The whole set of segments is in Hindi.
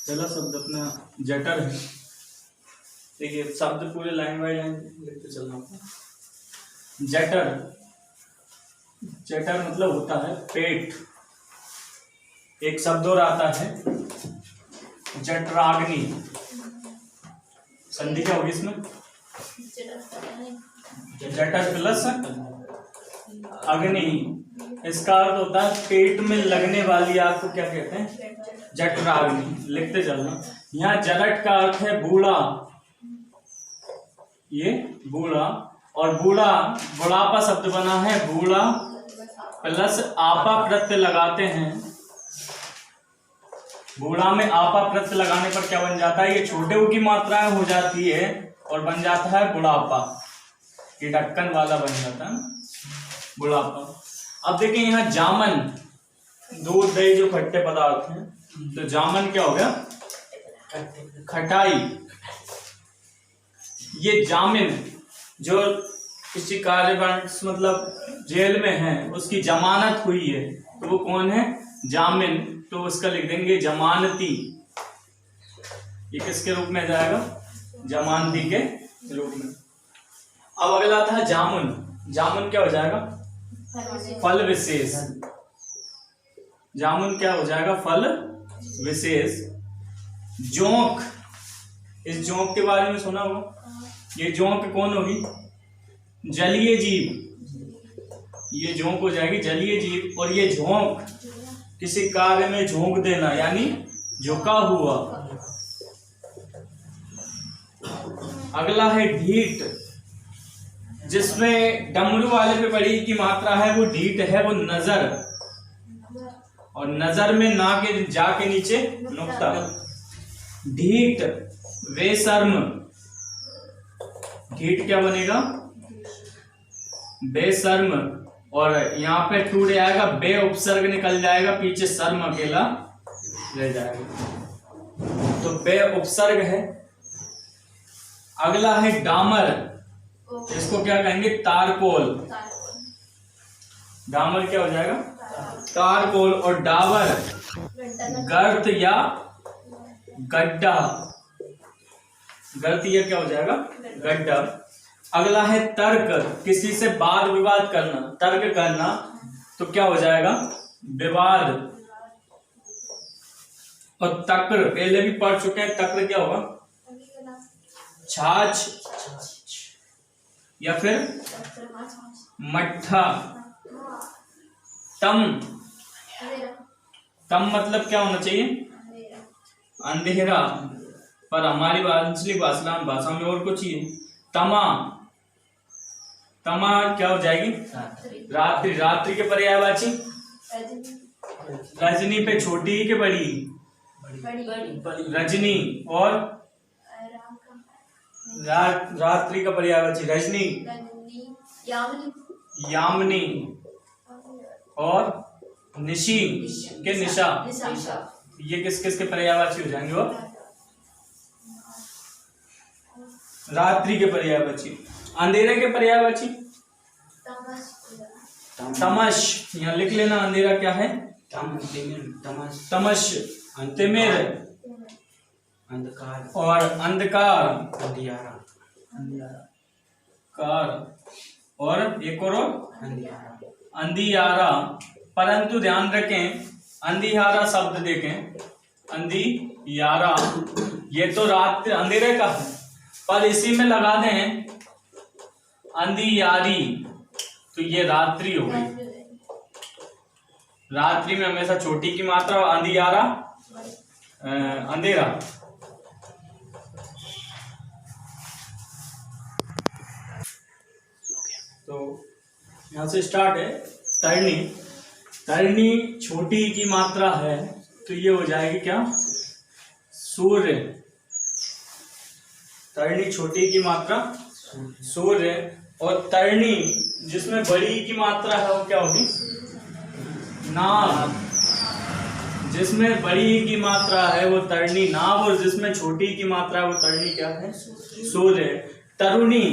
पहला शब्द अपना जठर है। देखिए शब्द पूरे लाइन बाय लाइन लिखते चलना होगा। जठर, जठर मतलब होता है पेट। एक शब्द और आता है जठराग्नि। संधि क्या होगी इसमें? जठर प्लस अग्नि। इसका अर्थ होता है पेट में लगने वाली आग को क्या कहते हैं? जठराग्नि। लिखते चलना। यहाँ जरठ का अर्थ है बूढ़ा, ये बूढ़ा, और बूढ़ा बुढ़ापा शब्द बना है बूढ़ा प्लस आपा प्रत्यय लगाते हैं। बूढ़ा में आपा प्रत्यय लगाने पर क्या बन जाता है? ये छोटे ऊ की मात्राएं हो जाती है और बन जाता है बुढ़ापा। ये ढक्कन वाला बन जाता है बुढ़ापा। अब देखिए यहाँ जामन, दूध दही जो खट्टे पदार्थ हैं, तो जामन क्या हो गया? खटाई। ये जामिन जो किसी कार्य मतलब जेल में है, उसकी जमानत हुई है, तो वो कौन है? जामिन। तो उसका लिख देंगे जमानती। ये किसके रूप में जाएगा? जमानती के रूप में। अब अगला था जामुन। जामुन क्या हो जाएगा? फल विशेष। जामुन क्या हो जाएगा? फल विशेष। जोंक, इस जोंक के बारे में सुना होगा। ये जोंक कौन होगी? जलीय जीव। ये जोंक हो जाएगी जलीय जीव। और ये झोंक किसी कार्य में झोंक देना, यानी झुका हुआ। अगला है ढीठ, जिसमें डमरू वाले पे बड़ी की मात्रा है, वो ढीठ है, वो नजर। और नजर में ना के जा के नीचे नुक्ता। ढीठ बेशर्म। ढीठ क्या बनेगा? बेशर्म। और यहाँ पे टूट जाएगा, बे उपसर्ग निकल जाएगा, पीछे शर्म अकेला रह जाएगा, तो बे उपसर्ग है। अगला है डामर, इसको क्या कहेंगे? तारकोल। डामर क्या हो जाएगा? तारकोल। और डाबर गर्त या गड्ढा। गर्त या क्या हो जाएगा? गड्ढा। अगला है तर्क, किसी से वाद विवाद करना, तर्क करना, तो क्या हो जाएगा? विवाद। और तक्र पहले भी पढ़ चुके हैं, तक्र क्या होगा? छाछ या फिर मट्ठा। तम, तम मतलब क्या होना चाहिए? अंधेरा, पर हमारी अंचलिक भाषा में और कुछ ही। तमा, तमा क्या हो जाएगी? रात्रि। रात्रि के पर्यायवाची रजनी पे छोटी के बड़ी? रजनी। और रात्रि का पर्यायवाची रजनी, यामिनी। और निशी के निशा। ये किस किस के पर्यायवाची हो जाएंगे? वो रात्रि के पर्यायवाची। अंधेरे के पर्यायवाची तमश। यहाँ लिख लेना, अंधेरा क्या है? तमश। तिमिर और अंधकार। कार और एक और अंधियारा। परंतु ध्यान रखें, अंधियारा शब्द देखें, अंधियारा ये तो रात अंधेरे का है, पर इसी में लगा दें अंधियारी, तो ये रात्रि हो गई। रात्रि में हमेशा छोटी की मात्रा, अंधियारा अंधेरा। तो यहां से स्टार्ट है तरणी। तरणी छोटी की मात्रा है, तो ये हो जाएगी क्या? सूर्य। तरणी छोटी की मात्रा सूर्य। और तरणी जिसमें बड़ी की मात्रा है, वो क्या होगी? नाभ। जिसमें बड़ी की मात्रा है वो तरणी नाभ, और जिसमें छोटी की मात्रा है वो तरणी क्या है? सूर्य। तरुणी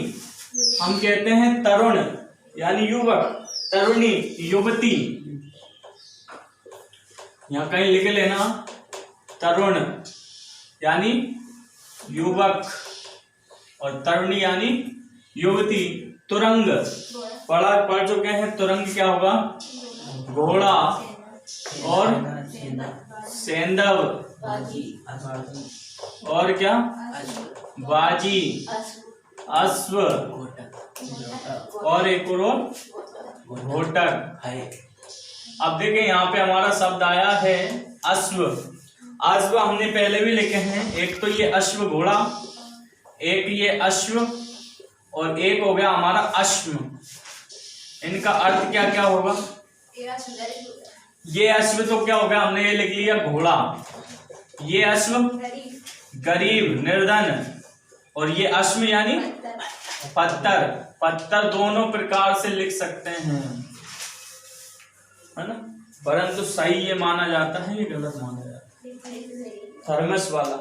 हम कहते हैं तरुण यानी युवक, तरुणी युवती। यहाँ कहीं लिख लेना तरुण यानी युवक, और तरुणी यानी युवती। तुरंग पढ़ चुके हैं, तुरंग क्या होगा? घोड़ा। और सेंधव, और क्या? बाजी, अश्व, और एक और घोटक। अब देखें यहाँ पे हमारा शब्द आया है अश्व। अश्व हमने पहले भी लिखे हैं, एक तो ये अश्व घोड़ा, एक ये अश्व, और एक हो गया हमारा अश्व। इनका अर्थ क्या क्या होगा? ये अश्व तो क्या हो गया, हमने ये लिख लिया घोड़ा। ये अश्व गरीब निर्धन, और ये अश्व यानी पत्थर। पत्थर दोनों प्रकार से लिख सकते हैं, है ना, परंतु सही ये माना जाता है, ये गलत माना जाता है। थर्मस वाला,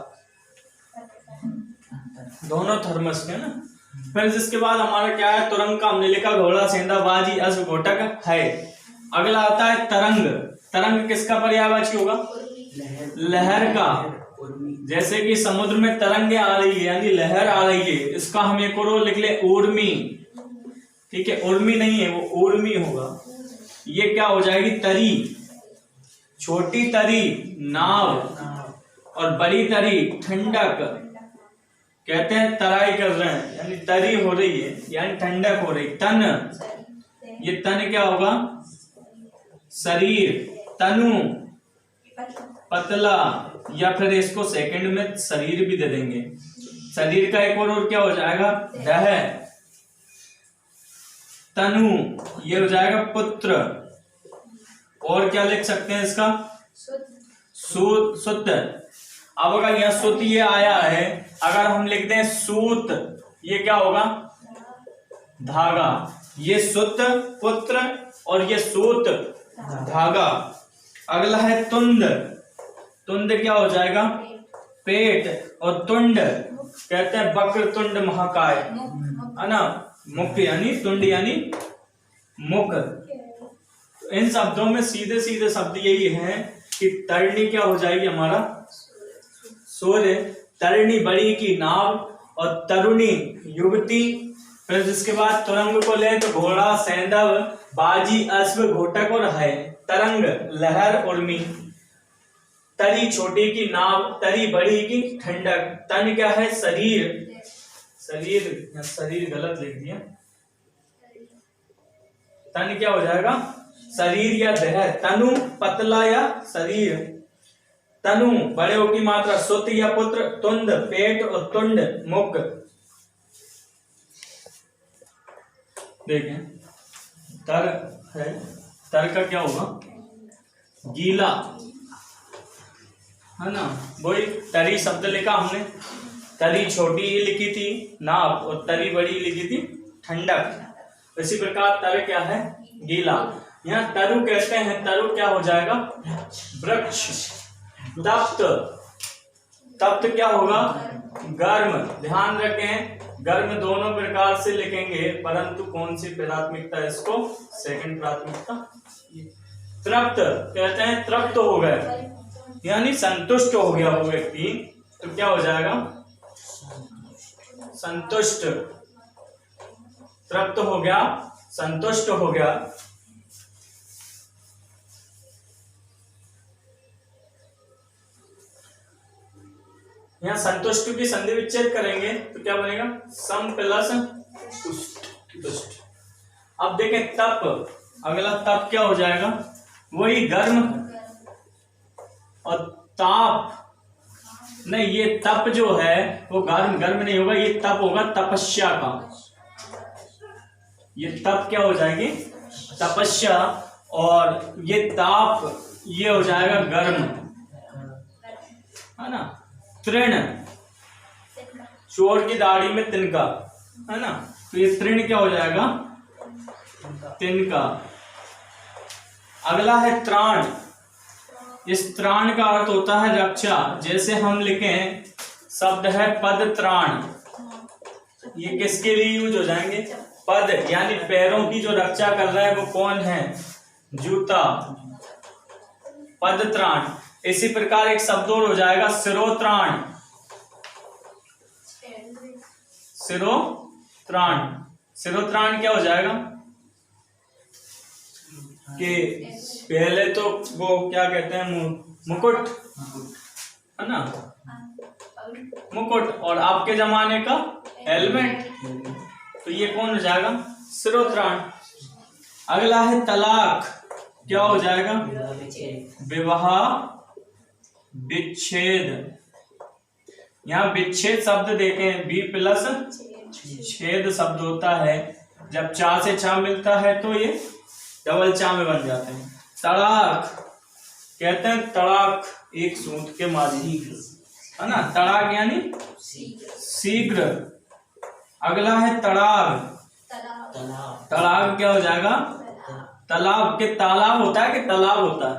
दोनों थर्मस के ना। फिर जिसके बाद हमारा क्या है? तुरंग का हमने लिखा घोड़ा, सेंधा, बाजी, अश्व, घोटक है। अगला आता है तरंग। तरंग किसका पर्यायवाची होगा? लहर का। जैसे कि समुद्र में तरंगे आ रही है यानी लहर आ रही है, इसका हम एक और लिख ले ऊर्मी। ठीक है, उर्मी नहीं है वो, ऊर्मी होगा। ये क्या हो जाएगी? तरी। छोटी तरी नाव, और बड़ी तरी ठंडक। कहते हैं तराई कर रहे हैं, यानी तरी हो रही है, यानी ठंडक हो रही। तन, ये तन क्या होगा? शरीर। तनु पतला, या फिर इसको सेकंड में शरीर भी दे देंगे। शरीर का एक और क्या हो जाएगा? दह। तनु ये हो जाएगा पुत्र। और क्या लिख सकते हैं इसका? सूत। अब अगर यहाँ सूत ये आया है, अगर हम लिखते हैं सूत, ये क्या होगा? धागा। ये सूत पुत्र, और ये सूत धागा। अगला है तुंद। तुंद क्या हो जाएगा? पेट। और तुंड कहते हैं वक्र तुंड महाकाय, है ना। मुख यानी तुंड यानी मुख। इन शब्दों में सीधे सीधे शब्द यही है कि तरणी क्या हो जाएगी हमारा? सूर्य। तरणी बड़ी की नाव, और तरुणी युवती। फिर जिसके बाद तुरंग को ले तो घोड़ा, सेंधव, बाजी, अश्व, घोटक और है। तरंग लहर, उर्मी। तरी छोटी की नाव, तरी बड़ी की ठंडक। तन क्या है? शरीर। शरीर गलत लिख दिया। तन क्या हो जाएगा? शरीर या देह। तनु पतला या शरीर। तनु बड़े की मात्रा, सुत या पुत्र। तुंड पेट, और तुंड मुख। देखें तर है, तर का क्या होगा? गीला, है ना। वही तरी शब्द लिखा हमने। तरी छोटी लिखी थी नाव, और तरी बड़ी लिखी थी ठंडक। इसी प्रकार तर क्या है? गीला। यहाँ तरु कहते हैं, तरु क्या हो जाएगा? वृक्ष। तप्त, तप्त क्या होगा? गर्म। ध्यान रखें, गर्म दोनों प्रकार से लिखेंगे, परंतु कौन सी प्राथमिकता? इसको सेकंड प्राथमिकता। तृप्त कहते हैं तृप्त हो गए, यानी संतुष्ट हो गया वो व्यक्ति, तो क्या हो जाएगा? संतुष्ट। तृप्त हो गया, संतुष्ट हो गया। यहाँ संतुष्ट की संधि विच्छेद करेंगे तो क्या बनेगा? सम प्लस तुष्ट। अब देखें तप। अगला तप क्या हो जाएगा? वही गर्म, और ताप नहीं, ये तप जो है वो गर्म नहीं होगा, ये तप होगा तपस्या का। ये तप क्या हो जाएगी? तपस्या। और ये ताप ये हो जाएगा गर्म, है ना। तृण, चोर की दाढ़ी में तिनका, है ना, तो ये तृण क्या हो जाएगा? तिनका। अगला है त्राण। इस त्राण का अर्थ होता है रक्षा। जैसे हम लिखें शब्द है पद त्राण, ये किसके लिए यूज हो जाएंगे? पद यानी पैरों की जो रक्षा कर रहा है वो कौन है? जूता। पद त्राण। इसी प्रकार एक शब्द और हो जाएगा सिरोत्राण। शिरोत्राण। शिरोत्राण क्या हो जाएगा कि पहले तो वो क्या कहते हैं मुकुट है ना, मुकुट, और आपके जमाने का हेलमेट, तो ये कौन हो जाएगा शिरोत्राण। अगला है तलाक, क्या हो जाएगा विवाह विच्छेद। यहाँ विच्छेद शब्द देखें, बी प्लस छेद शब्द होता है, जब चा से चा मिलता है तो ये डबल चा में बन जाते हैं। तड़ाक कहते हैं तड़ाक एक सूत के मारी, है ना, तड़ाक यानी शीघ्र। अगला है तड़ाग। तड़ाग क्या हो जाएगा तालाब के, तालाब होता है कि तालाब होता है,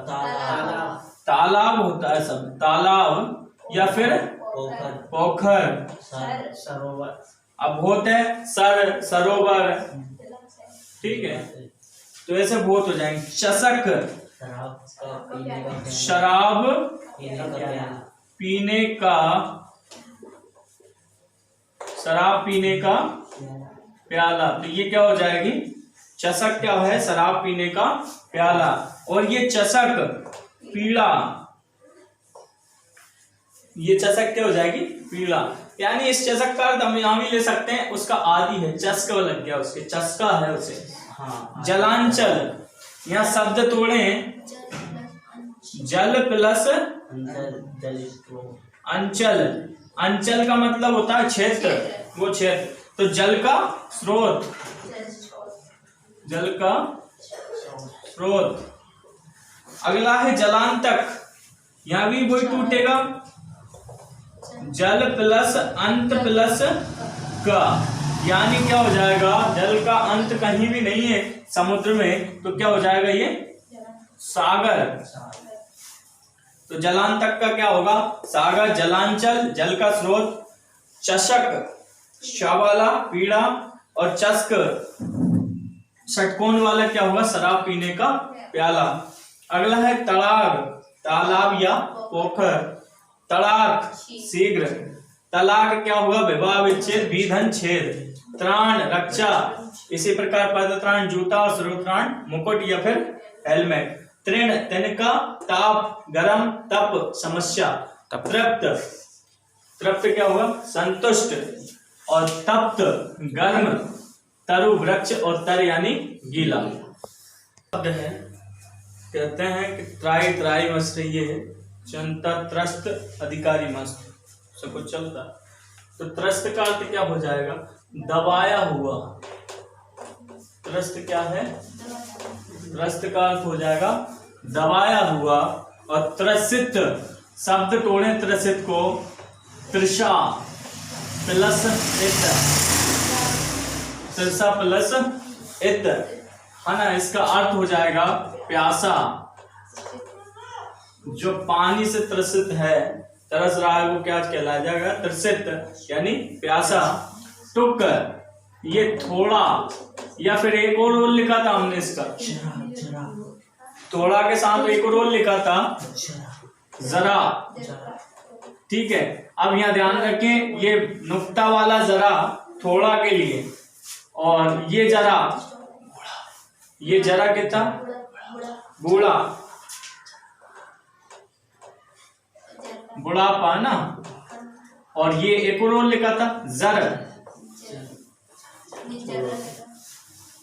तालाब होता है सब, तालाब या फिर पोखर, सरोवर। अब बहुत है सर, सरोवर, ठीक है, तो ऐसे बहुत हो जाएंगे। चषक, शराब पीने का, शराब पीने का प्याला, तो ये क्या हो जाएगी चषक, क्या है शराब पीने का प्याला। और ये चषक पीड़ा, ये चषक क्या हो जाएगी पीड़ा, यानी इस चषक का अर्थ हम यहाँ भी ले सकते हैं, उसका आदि है, चस्का लग गया उसके, चस्का है उसे। हाँ, जलांचल, यहाँ शब्द तोड़े, जल प्लस अंचल। अंचल का मतलब होता है क्षेत्र, वो क्षेत्र, तो जल का स्रोत, जल का स्रोत। अगला है जलांतक, यहां भी वही टूटेगा, जल प्लस अंत प्लस का, यानी क्या हो जाएगा जल का अंत कहीं भी नहीं है समुद्र में, तो क्या हो जाएगा ये सागर। तो जलांतक का क्या होगा सागर, जलांचल जल का स्रोत, चषक शवाला पीड़ा, और चस्क षटकोण वाला क्या होगा शराब पीने का प्याला। अगला है तड़ाग, तालाब या पोखर, तड़ाक शीघ्र, तलाक क्या होगा विवाह विच्छेद, विधन छेद, त्राण रक्षा, इसी प्रकार पदत्राण जूता और शिरोत्राण मुकुट या फिर हेलमेट। तृण तिनका, ताप गरम, तप समस्या, तृप्त, तृप्त क्या होगा संतुष्ट, और तप्त गर्म, तरु वृक्ष, और तर यानी गीला। शब्द है कहते हैं कि त्राई त्राई मस्त ये है, जनता त्रस्त अधिकारी मस्त, सब कुछ चलता। तो त्रस्त का अर्थ क्या हो जाएगा दबाया हुआ, त्रस्त क्या है त्रस्त का अर्थ हो जाएगा दबाया हुआ। और त्रसित शब्द तोड़े त्रसित को, तृषा प्लस इत, तृषा प्लस इत, है ना, इसका अर्थ हो जाएगा प्यासा, जो पानी से त्रसित है, तरस रहा है, वो क्या कहलाया जाएगा त्रसित, यानी प्यासा। टुक ये थोड़ा, या फिर एक और रोल लिखा था हमने इसका, थोड़ा के साथ एक और रोल लिखा था जरा, ठीक है। अब यहाँ ध्यान रखें, ये नुक्ता वाला जरा थोड़ा के लिए, और ये जरा, ये जरा कितना बूढ़ा, बुढ़ापा ना, और ये एक और लिखा था जर,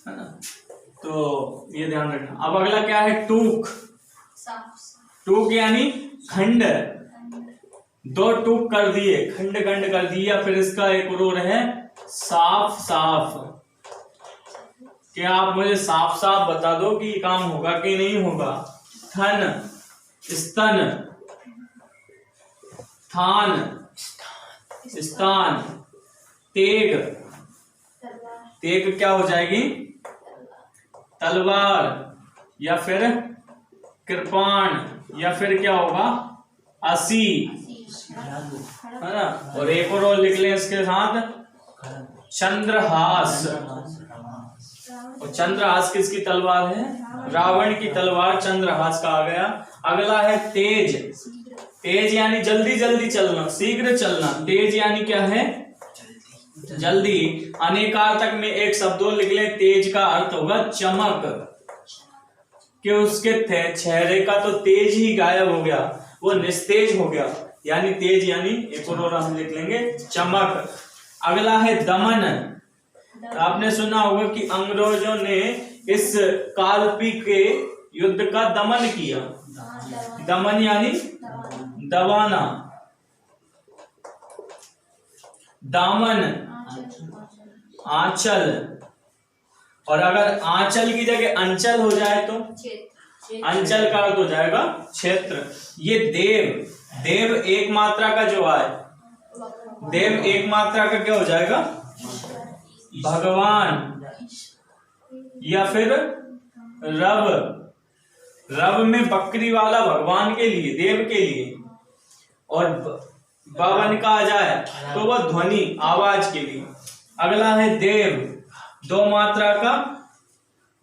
है ना, तो ये ध्यान रखना। अब अगला क्या है टूक, टूक यानी खंड, दो टूक कर दिए, खंड खंड कर दिया। फिर इसका एक और है साफ साफ, क्या आप मुझे साफ साफ बता दो कि काम होगा कि नहीं होगा। थन स्तन, थान स्थान, तेग, तेग क्या हो जाएगी तलवार, या फिर कृपाण, या फिर क्या होगा असी, है ना। और एक और लिख लें इसके साथ चंद्रहास, और चंद्रहास किसकी तलवार है रावण की तलवार, चंद्रहास का आ गया। अगला है तेज, तेज यानी जल्दी जल्दी चलना, शीघ्र चलना, तेज यानी क्या है जल्दी। अनेकार्थक में एक शब्द और लिख लें, तेज का अर्थ होगा चमक, कि उसके चेहरे का तो तेज ही गायब हो गया, वो निस्तेज हो गया, यानी तेज, यानी एक और हम लिख लेंगे चमक। अगला है दमन। आपने सुना होगा कि अंग्रेजों ने इस कालपी के युद्ध का दमन किया। दमन यानी दबाना। दामन, आंचल, और अगर आंचल की जगह अंचल हो जाए तो अंचल का अर्थ हो जाएगा क्षेत्र। ये देव, देव एक मात्रा का जो आए, देव एक मात्रा का क्या हो जाएगा, भगवान, या फिर रब, रब में बकरी वाला भगवान के लिए, देव के लिए, और बावन का आ जाए तो वह ध्वनि, आवाज के लिए। अगला है देव, दो मात्रा का,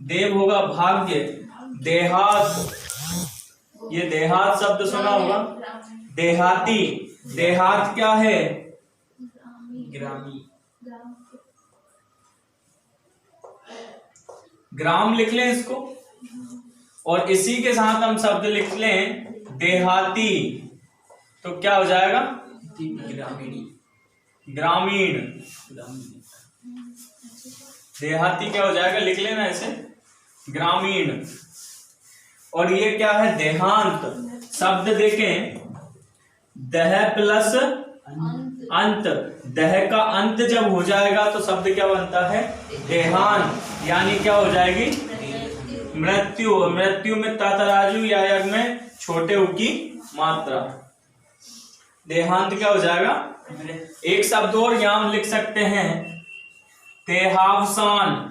देव होगा भाग्य। देहात, ये देहात शब्द सुना होगा, देहाती, देहात क्या है, ग्रामी, ग्राम लिख लें इसको, और इसी के साथ हम शब्द लिख लें देहाती, तो क्या हो जाएगा, ग्रामीण, ग्रामीण, देहाती क्या हो जाएगा, लिख लेना ऐसे, ग्रामीण। और ये क्या है, देहांत। शब्द देखें, दह प्लस अंत, दह का अंत जब हो जाएगा तो शब्द क्या बनता है, देहांत, यानी क्या हो जाएगी, मृत्यु। मृत्यु में ततराजू या यज्ञ में छोटे उ की मात्रा, देहांत क्या हो जाएगा। एक शब्द और यहां हम लिख सकते हैं, देहावसान,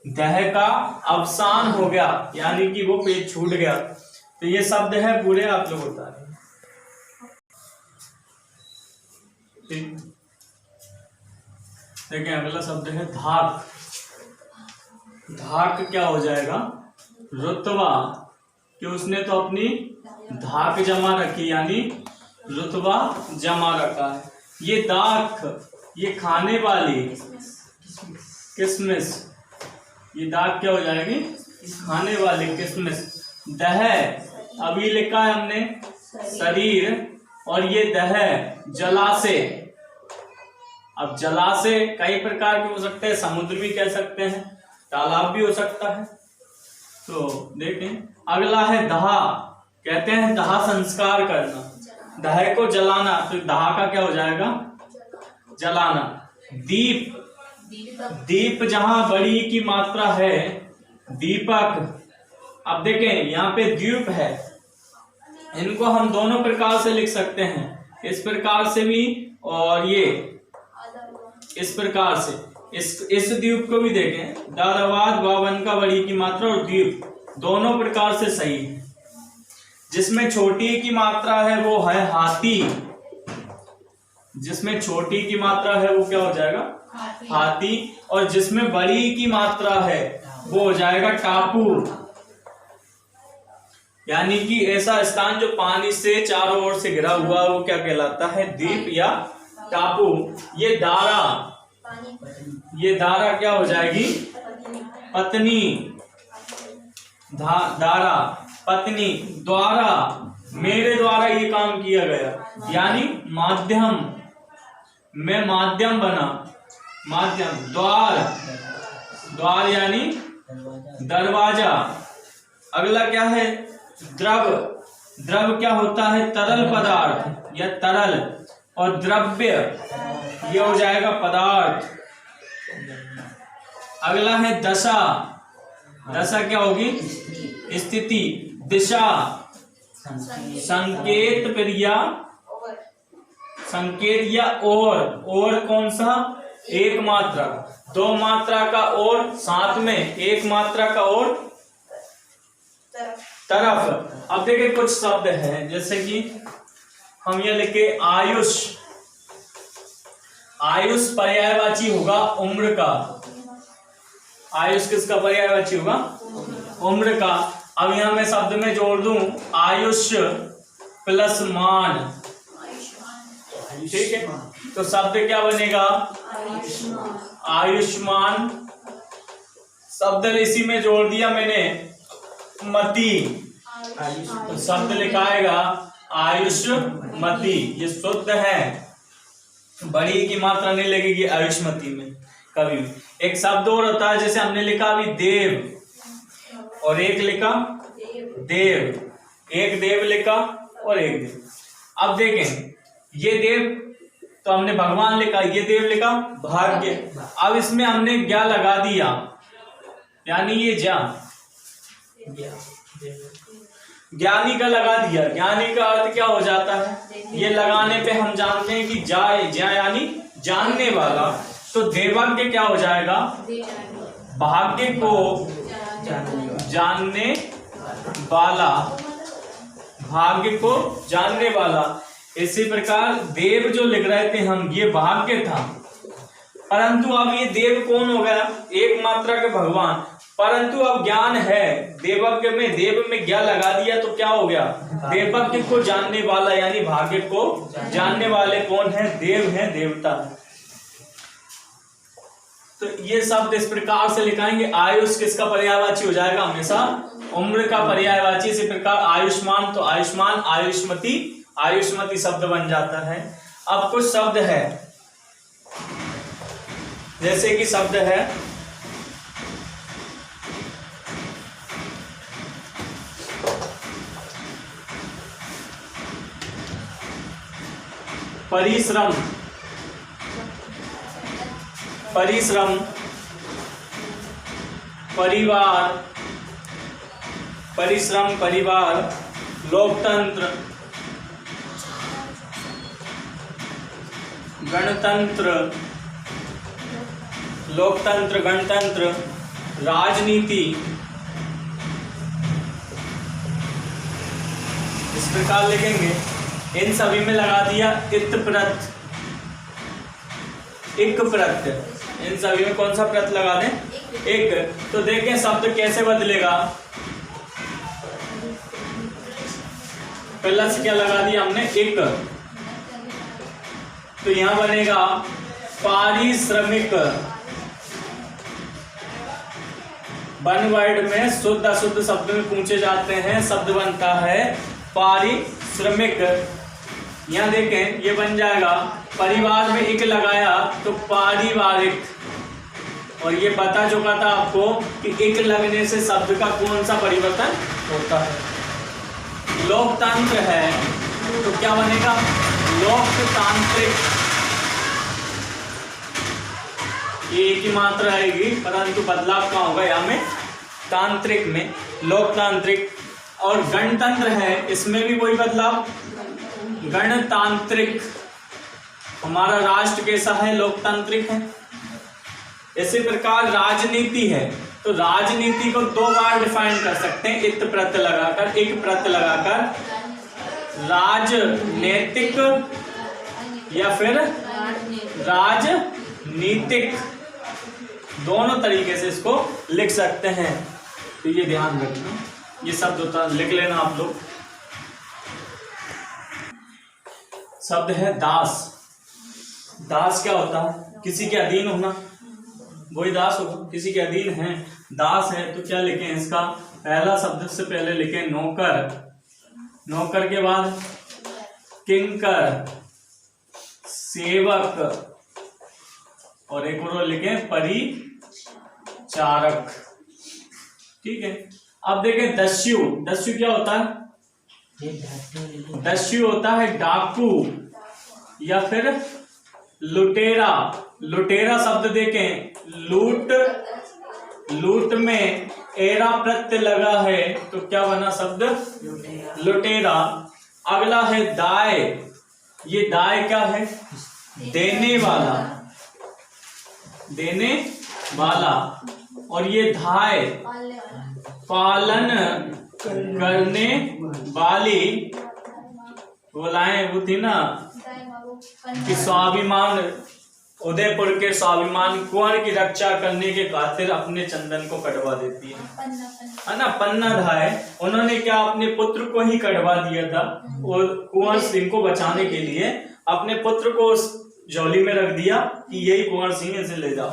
दह का अवसान हो गया, यानी कि वो पेज छूट गया। तो ये शब्द है पूरे, आप लोग बता रहे हैं। देखिए अगला शब्द है धाक। धाक क्या हो जाएगा, रुतबा, कि उसने तो अपनी धाक जमा रखी, यानी रुतबा जमा रखा है। ये दाख, ये खाने वाली, किसमिस, ये दाग क्या हो जाएगी, खाने वाली किसमिस। दह, अभी लिखा है हमने शरीर, और ये दह जलाशय। अब जलाशय कई प्रकार के हो सकते हैं, समुद्र भी कह सकते हैं, तालाब भी हो सकता है। तो देखें अगला है दहा, कहते हैं दहा संस्कार करना, दह को जलाना, तो दहा का क्या हो जाएगा, जलाना। दीप, दीप जहां बड़ी की मात्रा है, दीपक। अब देखें यहाँ पे द्वीप है, इनको हम दोनों प्रकार से लिख सकते हैं, इस प्रकार से भी और ये इस प्रकार से। इस द्वीप को भी देखें, दादावाद बावन का बड़ी की मात्रा और द्वीप दोनों प्रकार से सही है। जिसमें छोटी की मात्रा है वो है हाथी, जिसमें छोटी की मात्रा है वो क्या हो जाएगा, हाथी, और जिसमें बड़ी की मात्रा है वो हो जाएगा टापू, यानी कि ऐसा स्थान जो पानी से चारों ओर से घिरा हुआ, वो क्या कहलाता है, द्वीप या टापू। ये दारा, ये दारा क्या हो जाएगी, पत्नी, दारा पत्नी। द्वारा, मेरे द्वारा ये काम किया गया, यानी माध्यम, मैं माध्यम बना, माध्यम। द्वार, द्वार यानी दरवाजा। अगला क्या है, द्रव, द्रव क्या होता है, तरल पदार्थ या तरल, और द्रव्य ये हो जाएगा पदार्थ। अगला है दशा, दशा क्या होगी, स्थिति। दिशा, संकेत क्रिया, संकेत या और कौन सा, एक मात्रा, दो मात्रा का और, साथ में एक मात्रा का और, तरफ। अब देखिए कुछ शब्द हैं, जैसे कि हम ये लिखे आयुष, आयुष पर्यायवाची होगा उम्र का, आयुष किसका पर्यायवाची होगा, उम्र का। अब यहां मैं शब्द में जोड़ दूं आयुष प्लस मान, ठीक है, तो शब्द क्या बनेगा? आयुष्मान। शब्द इसी में जोड़ दिया मैंने मति, तो शब्द लिखाएगा आयुष्मती। ये शुद्ध है, बड़ी की मात्रा नहीं लगेगी आयुष्मती में कभी भी। एक शब्द और होता है, जैसे हमने लिखा अभी देव और एक लिखा देव, एक देव लिखा और एक देव। अब देखें, ये देव तो हमने भगवान लिखा, ये देव लिखा भाग्य। अब इसमें हमने ज्ञा लगा दिया, यानी ये ज्ञा ज्ञानी का लगा दिया। ज्ञानी का अर्थ क्या हो जाता है? ये लगाने पे हम जानते हैं कि ज्ञा यानी जानने वाला। तो देवज्ञ क्या हो जाएगा? भाग्य को जानने वाला, भाग्य को जानने वाला। इसी प्रकार देव जो लिख रहे थे हम, ये भाग्य था, परंतु अब ये देव कौन हो गया? एक मात्रा के भगवान। परंतु अब ज्ञान है, देवज्ञ में देव में ज्ञा लगा दिया तो क्या हो गया? देवज्ञ को जानने वाला, यानी भाग्य को जानने वाले कौन है? देव है, देवता। तो ये शब्द इस प्रकार से लिखाएंगे। आयुष किसका पर्यायवाची हो जाएगा? हमेशा उम्र का पर्यायवाची। इसी प्रकार आयुष्मान, तो आयुष्मान आयुष्मती, आयुष्मती शब्द बन जाता है। अब कुछ शब्द है, जैसे कि शब्द है परिश्रम, परिश्रम, परिवार, परिश्रम, परिवार, लोकतंत्र, गणतंत्र, लोकतंत्र, गणतंत्र, राजनीति। इस प्रकार लिखेंगे। इन सभी में लगा दिया इत प्रत्यय, इक प्रत्यय। इन सभी में कौन सा प्रत्यय लगा दें? एक। तो देखें शब्द कैसे बदलेगा। पहला से क्या लगा दिया हमने? एक। तो यहां बनेगा पारिश्रमिक। वन वर्ड में शुद्ध अशुद्ध शब्द में पूछे जाते हैं, शब्द बनता है पारिश्रमिक। यहां देखें, ये बन जाएगा परिवार में एक लगाया तो पारिवारिक। और ये पता चुका था आपको कि एक लगने से शब्द का कौन सा परिवर्तन होता है। लोकतंत्र है तो क्या बनेगा? लोकतांत्रिक। ये एक ही मात्रा आएगी, परंतु बदलाव कहाँ होगा? यहाँ में तांत्रिक में, लोकतांत्रिक। और गणतंत्र है, इसमें भी कोई बदलाव, गणतांत्रिक। हमारा राष्ट्र कैसा है? लोकतांत्रिक है। इसी प्रकार राजनीति है, तो राजनीति को दो बार डिफाइन कर सकते हैं, इत प्रत्यय लगाकर, एक प्रत्यय लगाकर। राजनैतिक या फिर राजनीतिक, दोनों तरीके से इसको लिख सकते हैं। तो ये ध्यान रखना, ये शब्द होता है, लिख लेना आप लोग। शब्द है दास। दास क्या होता है? किसी के अधीन होना, वही दास होगा। किसी के अधीन है, दास है, तो क्या लिखें इसका? पहला शब्द से पहले लिखें नौकर, नौकर के बाद किंकर, सेवक, और एक और लिखें परिचारक। ठीक है। अब देखें दस्यु। दस्यु क्या होता है? दस्यु होता है डाकू या फिर लुटेरा। लुटेरा शब्द देखें, लूट, लूट में एरा प्रत्यय लगा है तो क्या बना शब्द? लुटेरा। अगला है दाय। ये दाय क्या है? देने वाला, देने वाला। और ये धाय, पालन करने वाली। बोलाएं वो थी ना कि स्वाभिमान, उदयपुर के स्वाभिमान कुंवर की रक्षा करने के खातिर अपने चंदन को कटवा देती है ना, पन्ना धाय। उन्होंने क्या अपने पुत्र को ही कटवा दिया था, और कुंवर सिंह को बचाने के लिए अपने पुत्र को उस झोली में रख दिया कि यही कुंवर सिंह, इसे ले जाओ।